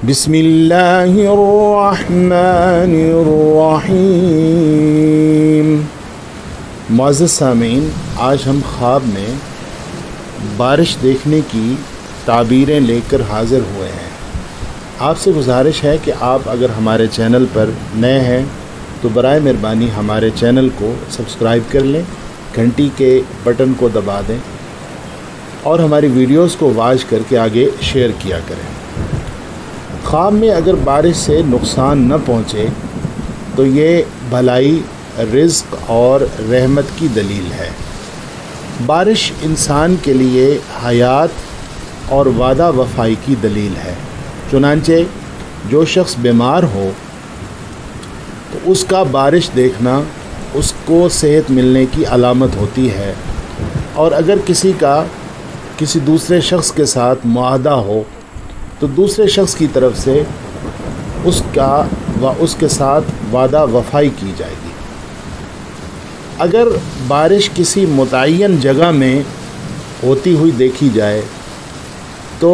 بسم اللہ الرحمن الرحیم۔ معزز سامعین، آج ہم خواب میں بارش دیکھنے کی تعبیریں لے کر حاضر ہوئے ہیں۔ آپ سے گزارش ہے کہ آپ اگر ہمارے چینل پر نئے ہیں تو برائے مہربانی ہمارے چینل کو سبسکرائب کر لیں، گھنٹی کے بٹن کو دبا دیں اور ہماری ویڈیوز کو واچ کر کے آگے شیئر کیا کریں۔ خواب میں اگر بارش سے نقصان نہ پہنچے تو یہ بھلائی، رزق اور رحمت کی دلیل ہے۔ بارش انسان کے لیے حیات اور وعدہ وفائی کی دلیل ہے۔ چنانچہ جو شخص بیمار ہو تو اس کا بارش دیکھنا اس کو صحت ملنے کی علامت ہوتی ہے، اور اگر کسی دوسرے شخص کے ساتھ معاہدہ ہو تو دوسرے شخص کی طرف سے اس کے ساتھ وعدہ وفائی کی جائے گی۔ اگر بارش کسی متعین جگہ میں ہوتی ہوئی دیکھی جائے تو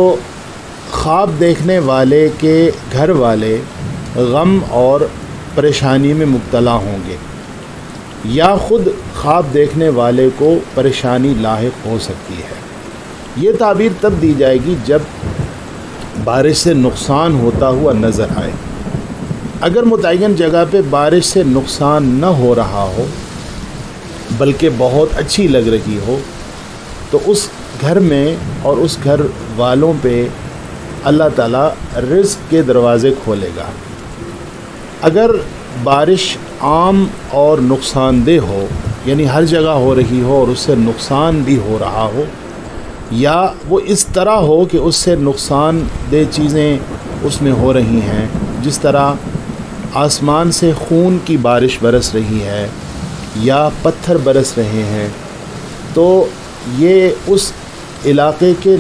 خواب دیکھنے والے کے گھر والے غم اور پریشانی میں مبتلا ہوں گے، یا خود خواب دیکھنے والے کو پریشانی لاحق ہو سکتی ہے۔ یہ تعبیر تب دی جائے گی جب بارش سے نقصان ہوتا ہوا نظر آئے۔ اگر متعین جگہ پہ بارش سے نقصان نہ ہو رہا ہو بلکہ بہت اچھی لگ رہی ہو تو اس گھر میں اور اس گھر والوں پہ اللہ تعالیٰ رزق کے دروازے کھولے گا۔ اگر بارش عام اور نقصان دہ ہو، یعنی ہر جگہ ہو رہی ہو اور اس سے نقصان بھی ہو رہا ہو، یا وہ اس طرح ہو کہ اس سے نقصان دہ چیزیں اس میں ہو رہی ہیں، جس طرح آسمان سے خون کی بارش برس رہی ہے یا پتھر برس رہے ہیں، تو یہ اس علاقے کے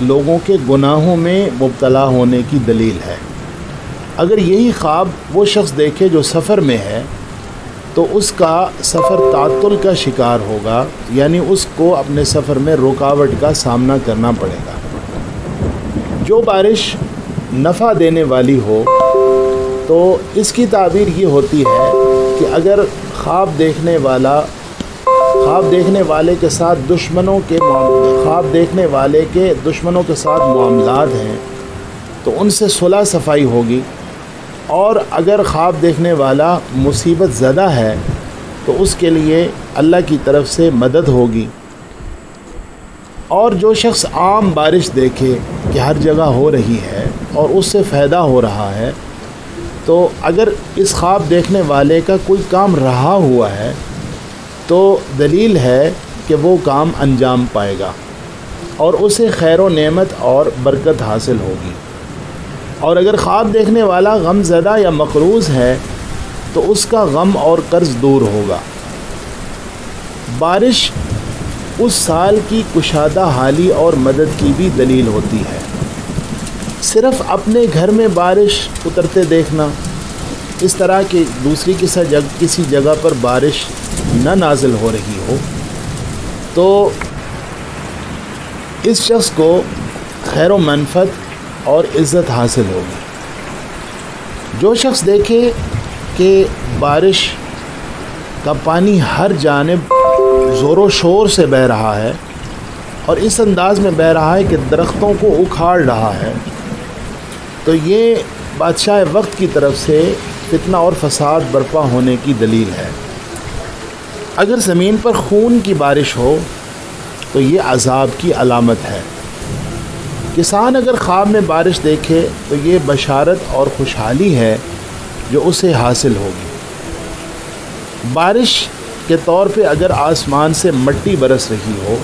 لوگوں کے گناہوں میں مبتلا ہونے کی دلیل ہے۔ اگر یہی خواب وہ شخص دیکھے جو سفر میں ہے تو اس کا سفر تعطل کا شکار ہوگا، یعنی اس کو اپنے سفر میں رکاوٹ کا سامنا کرنا پڑے گا۔ جو بارش نفع دینے والی ہو تو اس کی تعبیر یہ ہوتی ہے کہ اگر خواب دیکھنے والے کے ساتھ دشمنوں کے ساتھ معاملات ہیں تو ان سے صلح صفائی ہوگی، اور اگر خواب دیکھنے والا مصیبت زدہ ہے تو اس کے لیے اللہ کی طرف سے مدد ہوگی۔ اور جو شخص عام بارش دیکھے کہ ہر جگہ ہو رہی ہے اور اس سے فائدہ ہو رہا ہے، تو اگر اس خواب دیکھنے والے کا کوئی کام رہا ہوا ہے تو دلیل ہے کہ وہ کام انجام پائے گا اور اسے خیر و نعمت اور برکت حاصل ہوگی۔ اور اگر خواب دیکھنے والا غم زدہ یا مقروض ہے تو اس کا غم اور قرض دور ہوگا۔ بارش اس سال کی کشادہ حالی اور مدد کی بھی دلیل ہوتی ہے۔ صرف اپنے گھر میں بارش اترتے دیکھنا، اس طرح کہ دوسری کسی جگہ پر بارش نہ نازل ہو رہی ہو، تو اس شخص کو خیر و منفعت اور عزت حاصل ہوگی۔ جو شخص دیکھے کہ بارش کا پانی ہر جانب زور و شور سے بہہ رہا ہے اور اس انداز میں بہہ رہا ہے کہ درختوں کو اکھاڑ رہا ہے، تو یہ بادشاہ وقت کی طرف سے فتنہ اور فساد برپا ہونے کی دلیل ہے۔ اگر زمین پر خون کی بارش ہو تو یہ عذاب کی علامت ہے۔ کسان اگر خواب میں بارش دیکھے تو یہ بشارت اور خوشحالی ہے جو اسے حاصل ہوگی۔ بارش کے طور پہ اگر آسمان سے مٹی برس رہی ہو،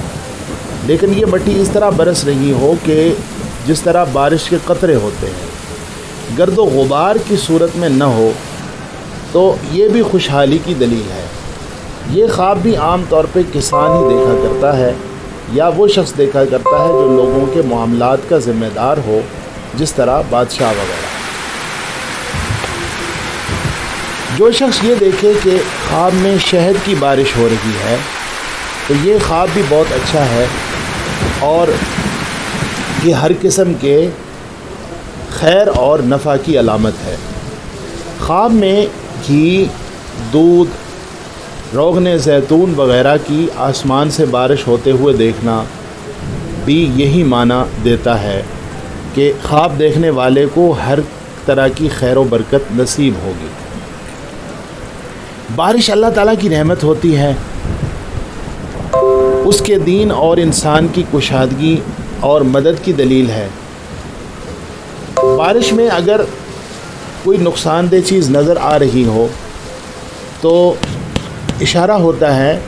لیکن یہ مٹی اس طرح برس رہی ہو کہ جس طرح بارش کے قطرے ہوتے ہیں، گرد و غبار کی صورت میں نہ ہو، تو یہ بھی خوشحالی کی دلیل ہے۔ یہ خواب بھی عام طور پہ کسان ہی دیکھا کرتا ہے، یا وہ شخص دیکھا کرتا ہے جو لوگوں کے معاملات کا ذمہ دار ہو، جس طرح بادشاہ وغیرہ۔ جو شخص یہ دیکھے کہ خواب میں شہد کی بارش ہو رہی ہے تو یہ خواب بھی بہت اچھا ہے، اور یہ ہر قسم کے خیر اور نفع کی علامت ہے۔ خواب میں گھی، دودھ، روغن زیتون وغیرہ کی آسمان سے بارش ہوتے ہوئے دیکھنا بھی یہی معنی دیتا ہے کہ خواب دیکھنے والے کو ہر طرح کی خیر و برکت نصیب ہوگی۔ بارش اللہ تعالیٰ کی رحمت ہوتی ہے، اس کے دین اور انسان کی کشادگی اور مدد کی دلیل ہے۔ بارش میں اگر کوئی نقصان دہ چیز نظر آ رہی ہو تو اشارہ ہوتا ہے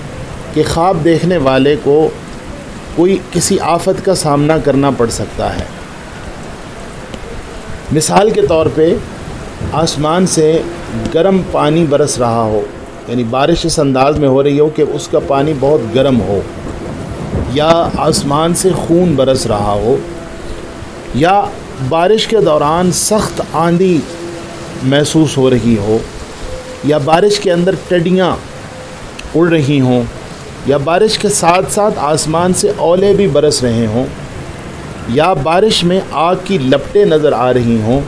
کہ خواب دیکھنے والے کو کوئی کسی آفت کا سامنا کرنا پڑ سکتا ہے۔ مثال کے طور پہ آسمان سے گرم پانی برس رہا ہو، یعنی بارش اس انداز میں ہو رہی ہو کہ اس کا پانی بہت گرم ہو، یا آسمان سے خون برس رہا ہو، یا بارش کے دوران سخت آندھی محسوس ہو رہی ہو، یا بارش کے اندر ٹڈیاں اڑ رہی ہوں، یا بارش کے ساتھ ساتھ آسمان سے اولے بھی برس رہے ہوں، یا بارش میں آگ کی لپٹیں نظر آ رہی ہوں،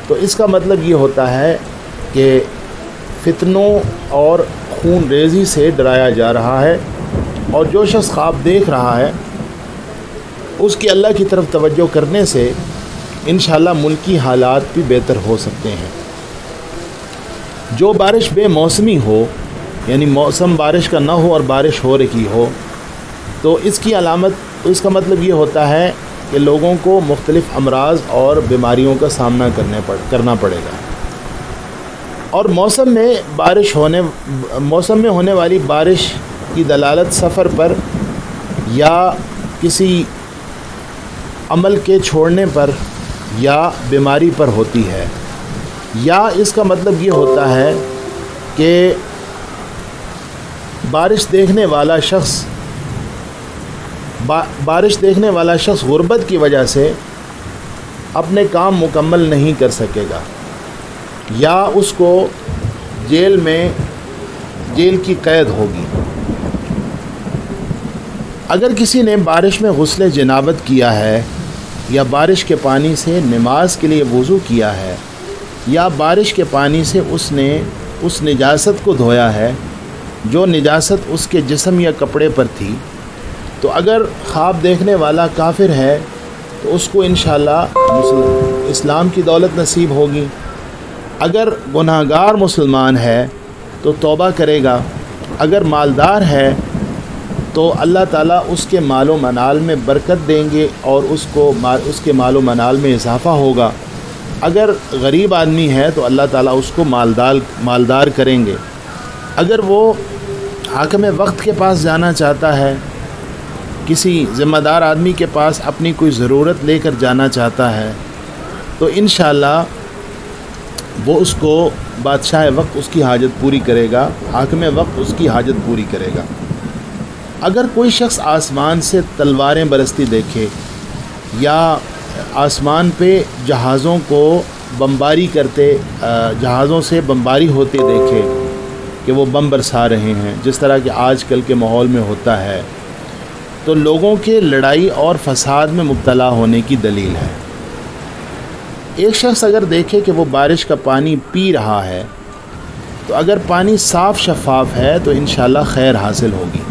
تو اس کا مطلب یہ ہوتا ہے کہ فتنوں اور خون ریزی سے ڈرایا جا رہا ہے، اور جو شخص خواب دیکھ رہا ہے اس کی اللہ کی طرف توجہ کرنے سے انشاءاللہ ملکی حالات بھی بہتر ہو سکتے ہیں۔ جو بارش بے موسمی ہو، یعنی موسم بارش کا نہ ہو اور بارش ہو رہی ہو، تو اس کی علامت، اس کا مطلب یہ ہوتا ہے کہ لوگوں کو مختلف امراض اور بیماریوں کا سامنا کرنا پڑے گا۔ اور موسم میں ہونے والی بارش کی دلالت سفر پر یا کسی عمل کے چھوڑنے پر یا بیماری پر ہوتی ہے، یا اس کا مطلب یہ ہوتا ہے کہ بارش دیکھنے والا شخص غربت کی وجہ سے اپنے کام مکمل نہیں کر سکے گا، یا اس کو جیل کی قید ہوگی۔ اگر کسی نے بارش میں غسل جنابت کیا ہے، یا بارش کے پانی سے نماز کے لیے وضو کیا ہے، یا بارش کے پانی سے اس نے اس نجاست کو دھویا ہے جو نجاست اس کے جسم یا کپڑے پر تھی، تو اگر خواب دیکھنے والا کافر ہے تو اس کو انشاءاللہ اسلام کی دولت نصیب ہوگی۔ اگر گناہگار مسلمان ہے تو توبہ کرے گا، اگر مالدار ہے تو اللہ تعالیٰ اس کے مال و منال میں برکت دیں گے اور اس کے مال و منال میں اضافہ ہوگا، اگر غریب آدمی ہے تو اللہ تعالیٰ اس کو مالدار کریں گے، اگر وہ حاکم وقت کے پاس جانا چاہتا ہے، کسی ذمہ دار آدمی کے پاس اپنی کوئی ضرورت لے کر جانا چاہتا ہے، تو انشاءاللہ وہ اس کو بادشاہ وقت اس کی حاجت پوری کرے گا، حاکم وقت اس کی حاجت پوری کرے گا۔ اگر کوئی شخص آسمان سے تلواریں برستی دیکھے، یا آسمان پہ جہازوں سے بمباری ہوتے دیکھے کہ وہ بم برسا رہے ہیں، جس طرح کہ آج کل کے ماحول میں ہوتا ہے، تو لوگوں کے لڑائی اور فساد میں مبتلا ہونے کی دلیل ہے۔ ایک شخص اگر دیکھے کہ وہ بارش کا پانی پی رہا ہے، تو اگر پانی صاف شفاف ہے تو انشاءاللہ خیر حاصل ہوگی،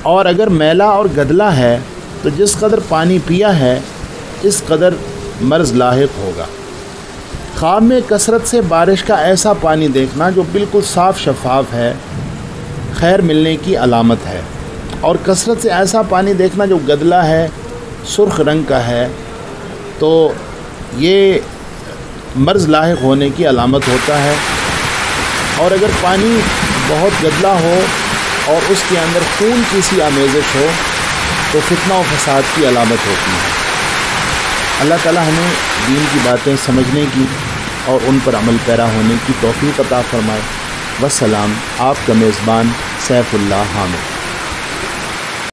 اور اگر میلا اور گدلا ہے تو جس قدر پانی پیا ہے اس قدر مرض لاحق ہوگا۔ خواب میں کثرت سے بارش کا ایسا پانی دیکھنا جو بالکل صاف شفاف ہے خیر ملنے کی علامت ہے، اور کثرت سے ایسا پانی دیکھنا جو گدلا ہے، سرخ رنگ کا ہے، تو یہ مرض لاحق ہونے کی علامت ہوتا ہے۔ اور اگر پانی بہت گدلا ہو اور اس کے اندر خون کی سی آمیزش ہو تو فتنہ و فساد کی علامت ہوتی ہے۔ اللہ تعالی ہمیں دین کی باتیں سمجھنے کی اور ان پر عمل پیرا ہونے کی توفیق عطا فرمائے۔ والسلام، آپ کا میزبان سیف اللہ حامد۔